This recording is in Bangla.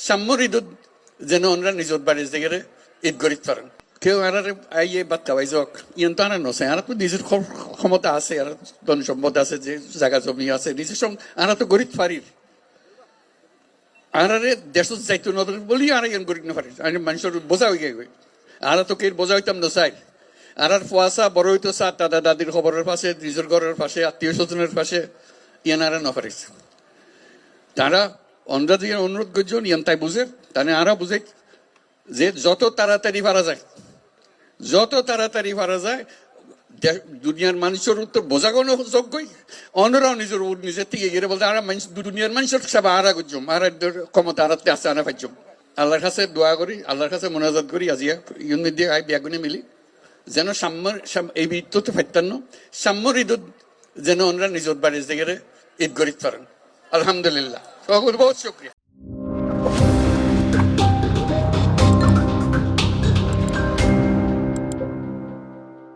সাম্যর ঈদত যেন ওনরা নিজত বাড়ির জায়গায় ঈদ গরিত পারেন কেউ আর আইয়ে বাচ্চা পাই যাক ইয়ন তো আনার নছে আর তো নিজের ক্ষমতা আছে আর ধন সম্পদ আছে যে জায়গা জমি আছে নিজের আর তো গরিব পারির আর দেশ যাইতো নদর বলি আর ইয়ন গরিব না পারি মানুষের বোঝা হয়ে গেছে আর তো কে বোঝা হইতাম না চাই আর ফুয়াশা বড় হইতো চা দাদা দাদির খবরের পাশে নিজের ঘরের পাশে আত্মীয় স্বজনের পাশে ইয়ান আর না পারিস তারা অন্ধ্রা দিয়ে অনুরোধ করছেন ইয়ান তাই বুঝে তাহলে আরা বুঝে যে যত তাড়াতাড়ি পারা যায় দুনিয়ার মানুষের উত্তর বোঝাগোনো যোগ্যই অন্যরাও নিজের থেকে গিয়ে বলতে আর দুনিয়ার মানুষের সেবা আরা করছম আর ক্ষমতা আরাতে আছে আনা পাইছম আল্লাহর কাছে দোয়া করি আল্লাহর কাছে মোনাজাত করি আজিয়া ইউন দিয়ে আই ব্যাগুনে মিলি যেন সাম্যর এই ঈদ তো ফাইতান্ন সাম্যর ঈদত যেন ওনরা নিজত বাড়ির জায়গায় ঈদ গরিত পারেন আলহামদুলিল্লাহ বহুত শুক্রিয়া